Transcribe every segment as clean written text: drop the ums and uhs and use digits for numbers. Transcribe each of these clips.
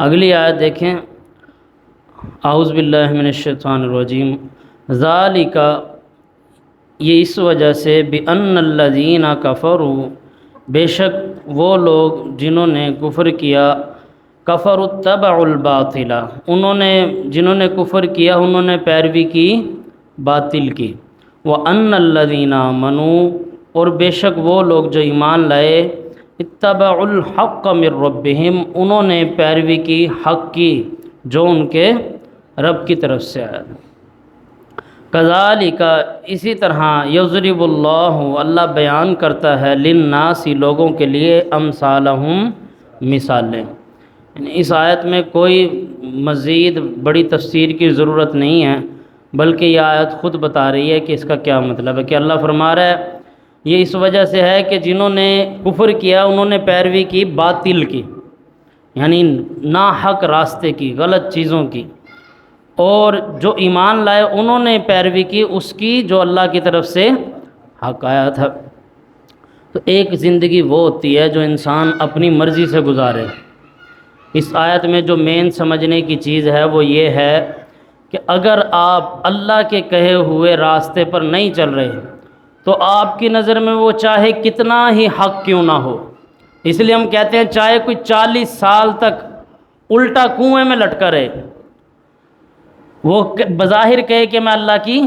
اگلی آیت دیکھیں، اعوذ باللہ من الشیطان الرجیم، ذالک، یہ اس وجہ سے، بِأَنَّ الَّذِينَ كَفَرُوا، بے شک وہ لوگ جنہوں نے کفر کیا، کفروا اتبعوا الباطل، جنہوں نے کفر کیا انہوں نے پیروی کی باطل کی، وَأَنَّ الَّذِينَ آمَنُوا، اور بے شک وہ لوگ جو ایمان لائے، اتبعوا الحق من ربہم، انہوں نے پیروی کی حق کی جو ان کے رب کی طرف سے آیا۔ کذالک، اسی طرح، یضرب اللہ، اللہ بیان کرتا ہے، للناس، لوگوں کے لیے، امثالہم، مثالیں۔ یعنی اس آیت میں کوئی مزید بڑی تفسیر کی ضرورت نہیں ہے، بلکہ یہ آیت خود بتا رہی ہے کہ اس کا کیا مطلب ہے، کہ اللہ فرما رہا ہے یہ اس وجہ سے ہے کہ جنہوں نے کفر کیا انہوں نے پیروی کی باطل کی، یعنی ناحق راستے کی، غلط چیزوں کی، اور جو ایمان لائے انہوں نے پیروی کی اس کی جو اللہ کی طرف سے حق آیا تھا۔ تو ایک زندگی وہ ہوتی ہے جو انسان اپنی مرضی سے گزارے۔ اس آیت میں جو مین سمجھنے کی چیز ہے وہ یہ ہے کہ اگر آپ اللہ کے کہے ہوئے راستے پر نہیں چل رہے تو آپ کی نظر میں وہ چاہے کتنا ہی حق کیوں نہ ہو، اس لیے ہم کہتے ہیں چاہے کوئی 40 سال تک الٹا کنویں میں لٹکا رہے، وہ بظاہر کہے کہ میں اللہ کی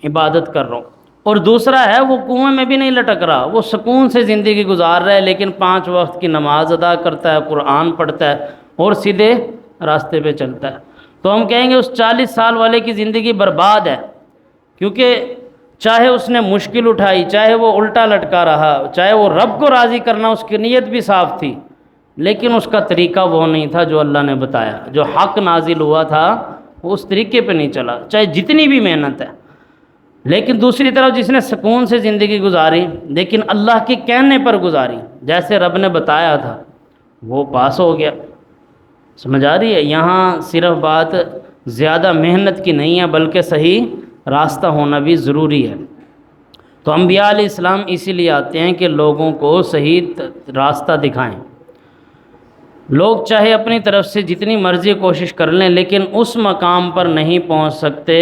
عبادت کر رہا ہوں، اور دوسرا ہے وہ کنویں میں بھی نہیں لٹک رہا، وہ سکون سے زندگی گزار رہا ہے، لیکن 5 وقت کی نماز ادا کرتا ہے، قرآن پڑھتا ہے اور سیدھے راستے پہ چلتا ہے، تو ہم کہیں گے اس 40 سال والے کی زندگی برباد ہے، کیونکہ چاہے اس نے مشکل اٹھائی، چاہے وہ الٹا لٹکا رہا، چاہے وہ رب کو راضی کرنا اس کی نیت بھی صاف تھی، لیکن اس کا طریقہ وہ نہیں تھا جو اللہ نے بتایا، جو حق نازل ہوا تھا وہ اس طریقے پہ نہیں چلا، چاہے جتنی بھی محنت ہے۔ لیکن دوسری طرف جس نے سکون سے زندگی گزاری لیکن اللہ کے کہنے پر گزاری، جیسے رب نے بتایا تھا، وہ پاس ہو گیا۔ سمجھ آ رہی ہے؟ یہاں صرف بات زیادہ محنت کی نہیں ہے بلکہ صحیح راستہ ہونا بھی ضروری ہے۔ تو انبیاء علیہ السلام اسی لیے آتے ہیں کہ لوگوں کو صحیح راستہ دکھائیں۔ لوگ چاہے اپنی طرف سے جتنی مرضی کوشش کر لیں لیکن اس مقام پر نہیں پہنچ سکتے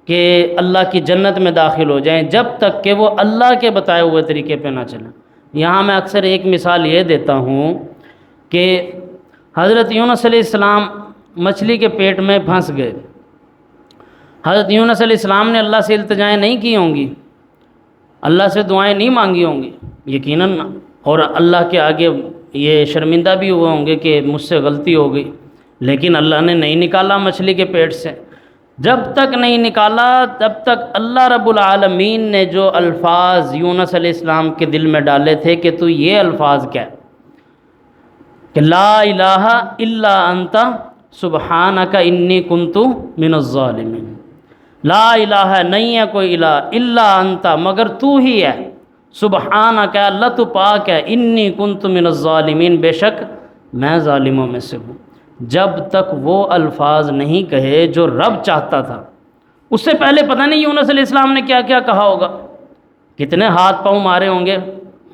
کہ اللہ کی جنت میں داخل ہو جائیں جب تک کہ وہ اللہ کے بتائے ہوئے طریقے پہ نہ چلیں۔ یہاں میں اکثر ایک مثال یہ دیتا ہوں کہ حضرت یونس علیہ السلام مچھلی کے پیٹ میں پھنس گئے، حضرت یونس علیہ السلام نے اللہ سے التجائیں نہیں کی ہوں گی، اللہ سے دعائیں نہیں مانگی ہوں گی یقیناً، اور اللہ کے آگے یہ شرمندہ بھی ہوئے ہوں گے کہ مجھ سے غلطی ہو گئی، لیکن اللہ نے نہیں نکالا مچھلی کے پیٹ سے۔ جب تک نہیں نکالا تب تک اللہ رب العالمین نے جو الفاظ یونس علیہ السلام کے دل میں ڈالے تھے کہ تو یہ الفاظ کیا ہے کہ لا الہ الا انت سبحانک انی کنت من الظالمین، لا الہ، نہیں ہے کوئی الہ، الا انت، مگر تو ہی ہے، سبحانک، اللہ تو پاک ہے، انی کنت من الظالمین، بے شک میں ظالموں میں سے ہوں۔ جب تک وہ الفاظ نہیں کہے جو رب چاہتا تھا، اس سے پہلے پتہ نہیں یونس علیہ السلام نے کیا کیا کہا ہوگا، کتنے ہاتھ پاؤں مارے ہوں گے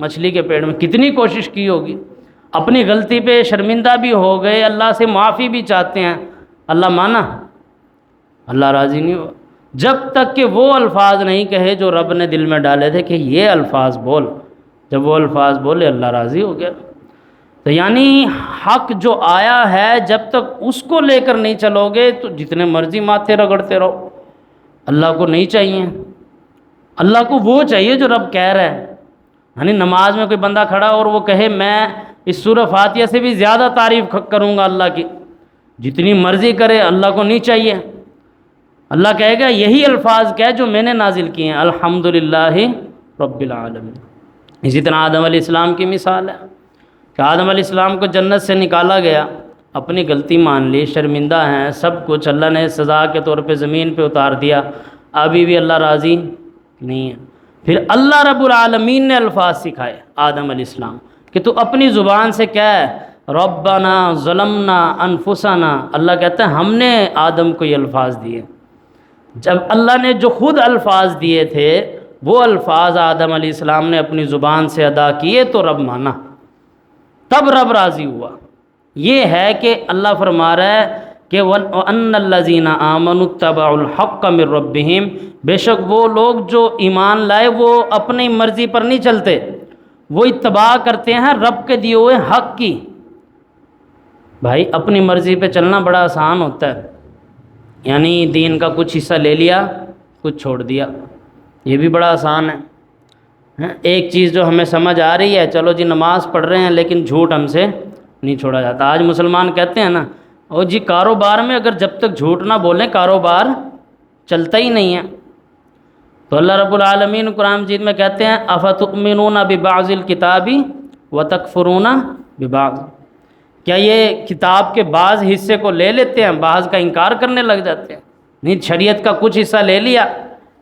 مچھلی کے پیٹ میں، کتنی کوشش کی ہوگی، اپنی غلطی پہ شرمندہ بھی ہو گئے، اللہ سے معافی بھی چاہتے ہیں، اللہ مانا، اللہ راضی نہیں ہوا جب تک کہ وہ الفاظ نہیں کہے جو رب نے دل میں ڈالے تھے کہ یہ الفاظ بول۔ جب وہ الفاظ بولے اللہ راضی ہو گیا۔ تو یعنی حق جو آیا ہے جب تک اس کو لے کر نہیں چلو گے تو جتنے مرضی ماتھے رگڑتے رہو، اللہ کو نہیں چاہیے، اللہ کو وہ چاہیے جو رب کہہ رہا ہے۔ یعنی نماز میں کوئی بندہ کھڑا اور وہ کہے میں اس سورہ فاتحہ سے بھی زیادہ تعریف کروں گا اللہ کی، جتنی مرضی کرے، اللہ کو نہیں چاہیے۔ اللہ کہے گا یہی الفاظ کہہ جو میں نے نازل کیے ہیں، الحمدللہ رب العالمین۔ اسی طرح آدم علیہ السلام کی مثال ہے کہ آدم علیہ السلام کو جنت سے نکالا گیا، اپنی غلطی مان لی، شرمندہ ہیں، سب کچھ اللہ نے سزا کے طور پہ زمین پہ اتار دیا، ابھی بھی اللہ راضی نہیں ہے۔ پھر اللہ رب العالمین نے الفاظ سکھائے آدم علیہ السلام کہ تو اپنی زبان سے کہہ ربنا ظلمنا انفسنا، اللہ کہتا ہے ہم نے آدم کو یہ الفاظ دیے۔ جب اللہ نے جو خود الفاظ دیے تھے وہ الفاظ آدم علیہ السلام نے اپنی زبان سے ادا کیے تو رب مانا، تب رب راضی ہوا۔ یہ ہے کہ اللہ فرما رہا ہے کہ وَأَنَّ الَّذِينَ آمَنُوا اتَّبَعُوا الْحَقَّ مِن رَبِّهِمْ، بے شک وہ لوگ جو ایمان لائے وہ اپنی مرضی پر نہیں چلتے، وہ اتباع کرتے ہیں رب کے دیے ہوئے حق کی۔ بھائی اپنی مرضی پہ چلنا بڑا آسان ہوتا ہے، یعنی دین کا کچھ حصہ لے لیا کچھ چھوڑ دیا، یہ بھی بڑا آسان ہے۔ ایک چیز جو ہمیں سمجھ آ رہی ہے، چلو جی نماز پڑھ رہے ہیں لیکن جھوٹ ہم سے نہیں چھوڑا جاتا۔ آج مسلمان کہتے ہیں نا او جی کاروبار میں اگر جب تک جھوٹ نہ بولیں کاروبار چلتا ہی نہیں ہے۔ تو اللہ رب العالمین قرآن مجید میں کہتے ہیں افتؤمنون ببعض الکتاب وتکفرون ببعض، کیا یہ کتاب کے بعض حصے کو لے لیتے ہیں بعض کا انکار کرنے لگ جاتے ہیں؟ نہیں، شریعت کا کچھ حصہ لے لیا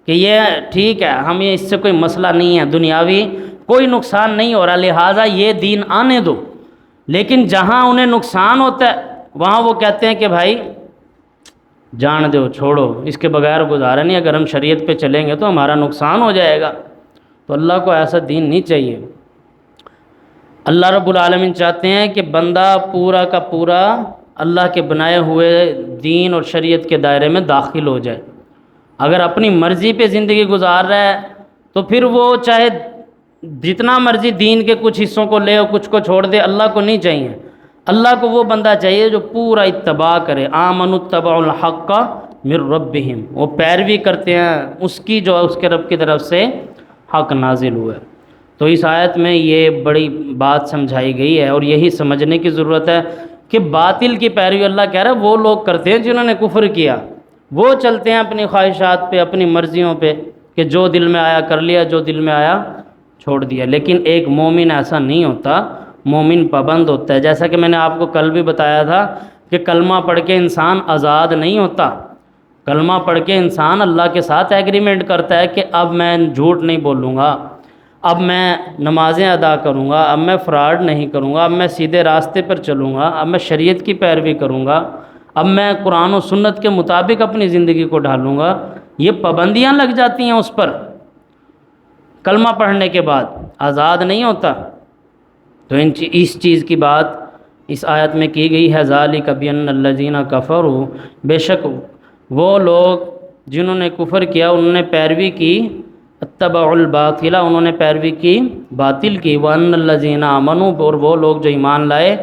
کہ یہ ٹھیک ہے، ہمیں اس سے کوئی مسئلہ نہیں ہے، دنیاوی کوئی نقصان نہیں ہو رہا لہٰذا یہ دین آنے دو، لیکن جہاں انہیں نقصان ہوتا ہے وہاں وہ کہتے ہیں کہ بھائی جان دو، چھوڑو، اس کے بغیر گزارا نہیں، اگر ہم شریعت پہ چلیں گے تو ہمارا نقصان ہو جائے گا۔ تو اللہ کو ایسا دین نہیں چاہیے۔ اللہ رب العالمین چاہتے ہیں کہ بندہ پورا کا پورا اللہ کے بنائے ہوئے دین اور شریعت کے دائرے میں داخل ہو جائے۔ اگر اپنی مرضی پہ زندگی گزار رہا ہے تو پھر وہ چاہے جتنا مرضی دین کے کچھ حصوں کو لے اور کچھ کو چھوڑ دے، اللہ کو نہیں چاہیے۔ اللہ کو وہ بندہ چاہیے جو پورا اتباع کرے، آمنوا اتبعوا الحق من ربہم، وہ پیروی کرتے ہیں اس کی جو اس کے رب کی طرف سے حق نازل ہوا ہے۔ تو اس آیت میں یہ بڑی بات سمجھائی گئی ہے، اور یہی سمجھنے کی ضرورت ہے کہ باطل کی پیروی اللہ کہہ رہا ہے وہ لوگ کرتے ہیں جنہوں نے کفر کیا، وہ چلتے ہیں اپنی خواہشات پہ، اپنی مرضیوں پہ، کہ جو دل میں آیا کر لیا، جو دل میں آیا چھوڑ دیا۔ لیکن ایک مومن ایسا نہیں ہوتا، مومن پابند ہوتا ہے۔ جیسا کہ میں نے آپ کو کل بھی بتایا تھا کہ کلمہ پڑھ کے انسان آزاد نہیں ہوتا، کلمہ پڑھ کے انسان اللہ کے ساتھ ایگریمنٹ کرتا ہے کہ اب میں جھوٹ نہیں بولوں گا، اب میں نمازیں ادا کروں گا، اب میں فراڈ نہیں کروں گا، اب میں سیدھے راستے پر چلوں گا، اب میں شریعت کی پیروی کروں گا، اب میں قرآن و سنت کے مطابق اپنی زندگی کو ڈھالوں گا۔ یہ پابندیاں لگ جاتی ہیں اس پر، کلمہ پڑھنے کے بعد آزاد نہیں ہوتا۔ تو اس چیز کی بات اس آیت میں کی گئی ہے، ذالک بأن الذین کفروا، بے شک وہ لوگ جنہوں نے کفر کیا انہوں نے پیروی کی، اتبعوا الباطل، انہوں نے پیروی کی باطل کی، وان الذین آمنوا، اور وہ لوگ جو ایمان لائے،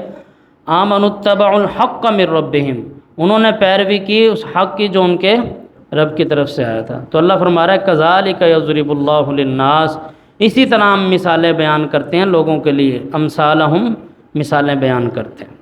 آمنوا اتبعوا الحق من ربہم، انہوں نے پیروی کی اس حق کی جو ان کے رب کی طرف سے آیا تھا۔ تو اللہ فرما رہا ہے کذالک یضرب اللہ للناس، اسی طرح ہم مثالیں بیان کرتے ہیں لوگوں کے لیے، امثالہم، مثالیں بیان کرتے ہیں۔